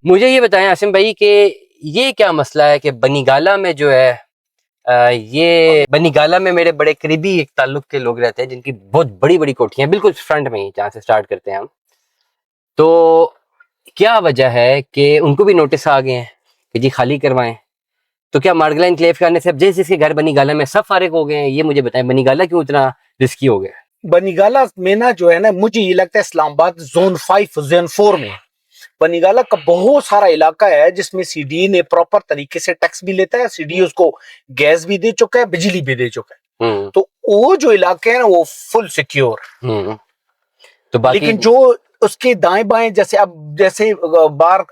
मुझे ये बताएं आसिम भाई कि ये क्या मसला है कि बनीगाला में जो है ये बनीगाला में मेरे बड़े करीबी एक ताल्लुक के लोग रहते हैं जिनकी बहुत बड़ी बड़ी कोठियां बिल्कुल फ्रंट में ही, जहाँ से स्टार्ट करते हैं हम। तो क्या वजह है कि उनको भी नोटिस आ गए हैं कि जी खाली करवाएं? तो क्या मार्गला एनक्लेव के आने से अब जिस जिसके घर बनीगाला में सब फारिग हो गए हैं? ये मुझे बताएं, बनीगाला क्यों इतना रिस्की हो गया? बनीगाला में ना जो है ना, मुझे ये लगता है इस्लामाबाद जोन 5 जोन 4 में बनीगाला का बहुत सारा इलाका है जिसमें सीडी ने प्रॉपर तरीके से टैक्स भी लेता है, सीडी उसको गैस भी दे चुका है, बिजली भी दे चुका है। तो वो जो इलाके हैं ना वो फुल सिक्योर। तो बाकी लेकिन जो उसके दाएं बाएं, जैसे बार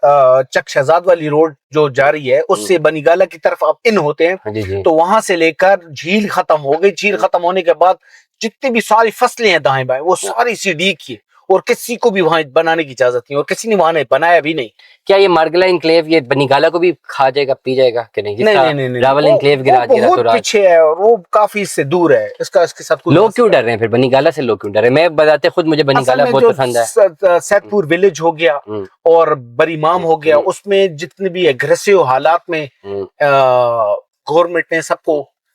चक शहजाद वाली रोड जो जा रही है उससे बनीगाला की तरफ आप इन होते हैं, तो वहां से लेकर झील खत्म हो गई। झील खत्म होने के बाद जितनी भी सारी फसलें हैं दाएं बाएं वो सारी सीडी की, और किसी को भी वहां बनाने की इजाजत नहीं, और किसी ने वहां बनाया भी नहीं। क्या ये मार्गला एनक्लेव ये बनीगाला को भी खा जाएगा, पी जाएगा कि नहीं? नहीं, रावल एनक्लेव गिरा दिया तो पीछे है और वो काफी इससे दूर है। इसके साथ लोग क्यों डर रहे हैं फिर? बनीगाला से लोग क्यों डर रहे हैं? मैं बताते खुद मुझे बनीगाला बहुत पसंद है। सैदपुर विलेज हो गया और बरीमाम हो गया, उसमें जितने भी एग्रेसिव हालात में गवर्नमेंट ने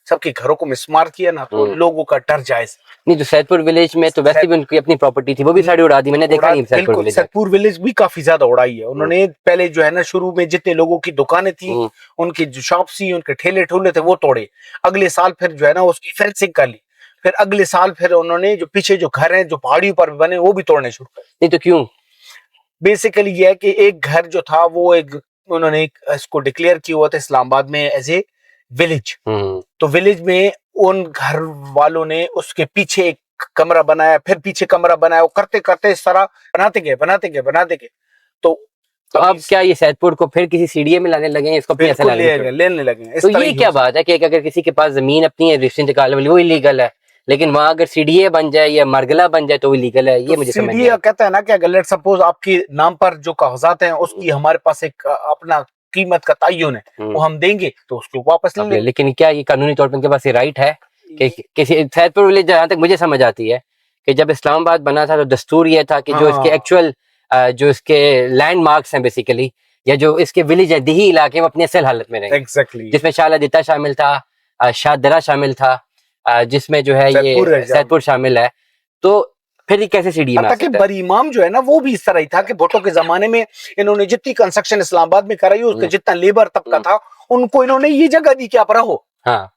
सबके घरों को मिसमार किया ना, तो लोगों का डर जायज नहीं। तो सैदपुर विलेज में तो वैसे भी उनकी अपनी प्रॉपर्टी थी, वो भी सारी उड़ा दी। मैंने देखा नहीं सैदपुर विलेज भी काफी ज्यादा उड़ाई है उन्होंने। पहले जो है ना शुरू में जितने लोगों की दुकानें थी, उनकी जो शॉप्स थी, उनके ठेले ठूले थे, वो तोड़े। अगले साल फिर जो है ना उसकी फेंसिंग कर ली। फिर अगले साल फिर उन्होंने जो पीछे जो घर हैं जो पहाड़ियों पर बने वो भी तोड़ने शुरू कर। नहीं तो क्यों? बेसिकली ये है कि एक घर जो था वो उन्होंने इसको डिक्लेयर किया हुआ था इस्लामाबाद में एज ए विलेज। तो विलेज में उन घर वालों ने उसके पीछे एक कमरा बनाया, फिर पीछे कमरा बनाया, वो करते करते इस तरह बनाते गए। तो अब क्या ये सैदपुर को फिर किसी सीडीए में लाने लगे हैं? इसको लेने लगे। तो ये क्या बात है कि अगर किसी के पास जमीन अपनी है रजिस्ट्री निकालने वाली, वो इलीगल है, लेकिन वहां अगर सीडीए बन जाए या मार्गला बन जाए तो इलीगल है? ये मुझे समझ नहीं आता। कहता है ना कि अगर लेट सपोज आपके नाम पर जो कागजात हैं उसकी हमारे पास एक अपना कीमत का तयन है, वो हम देंगे तो उसको वापस ले लेंगे। लेकिन क्या ये कानूनी तौर पर उनके पास ये राइट है कि किसी सैदपुर विलेज, जहां तक मुझे समझ आती है कि जब इस्लामाबाद बना था तो दस्तूर ये था कि जो इसके एक्चुअल जो इसके लैंडमार्क्स हैं बेसिकली, या जो इसके विलेज है, दिही इलाके में अपनी असल हालत में रहे। एग्जैक्टली। जिसमें शाहलादिता शामिल था, शाहदरा शामिल था, जिसमें जो है ये सैदपुर शामिल है। तो फिर कैसे सीडी में आ सकता है? बरीमाम जो है ना वो भी इस तरह ही था कि भुट्टो के जमाने में इन्होंने जितनी कंस्ट्रक्शन इस्लामाबाद में कराई, उसका जितना लेबर तबका था उनको इन्होंने ये जगह दी कि आप रहो। हाँ।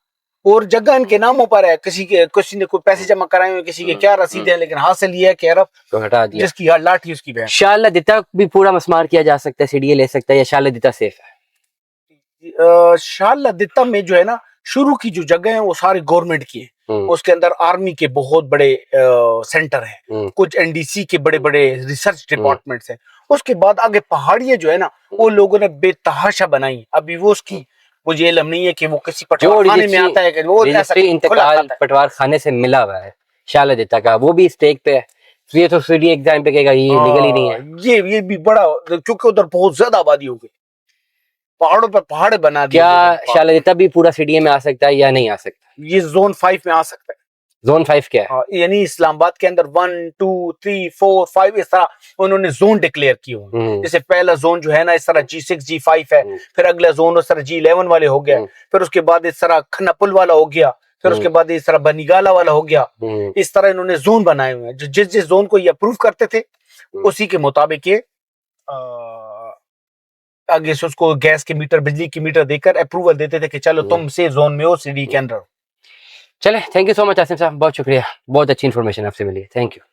और जगह इनके नामों पर है, किसी ने कोई पैसे जमा कराए हुए, किसी के क्या रसीद है, लेकिन हासिल ये है कि अरब तो हटा दिया। जिसकी लाठी उसकी बहन। शाहलादिता भी पूरा मस्मार किया जा सकता है, सीडीए ले सकता है, या शाहलादिता सेफ है? शाहलादिता में जो है ना शुरू की जो जगह है वो सारी गवर्नमेंट की है। उसके अंदर आर्मी के बहुत बड़े सेंटर हैं, कुछ एनडीसी के बड़े बड़े रिसर्च डिपार्टमेंट्स हैं। उसके बाद आगे पहाड़ियां जो है ना वो लोगों ने बेतहाशा बनाई। अभी वो उसकी मुझे इल्म नहीं है कि वो किसी पटवार खाने में आता है कि वो ऐसा इंतकाल पटवार खाने से मिला हुआ है शाहलादिता का, वो भी स्टेक पे है। ये तो सीडी एग्जाम पे कहेगा ये लीगल ही नहीं है। ये भी बड़ा, क्योंकि उधर बहुत ज्यादा आबादी हो गई, पहाड़ों पर पहाड़ बना दिए। क्या शाहलादिता भी पूरा सीडीए में आ सकता है या नहीं आ सकता? ये जोन 5 में आ सकता है। जोन 5 क्या है? यानी इस्लामाबाद के अंदर 1 2 3 4 5 इस तरह उन्होंने जोन डिक्लेयर किए हुए। जैसे पहला जोन जो है ना इस तरह G6 G5 है, फिर अगला जोन उस तरह G11 वाले हो गया, फिर उसके बाद इस तरह खन्नापुल वाला हो गया, फिर उसके बाद इस तरह बनीगाला वाला हो गया। इस तरह इन्होंने जोन बनाए हुए हैं। जिस जोन को ये अप्रूव करते थे उसी के मुताबिक ये आगे से उसको गैस के मीटर, बिजली के मीटर देकर अप्रूवल देते थे कि चलो तुम से जोन में हो, सीडी के अंदर। चले, thank you so much Asim साहब, बहुत शुक्रिया, बहुत अच्छी इन्फॉर्मेशन आपसे मिली है। Thank you.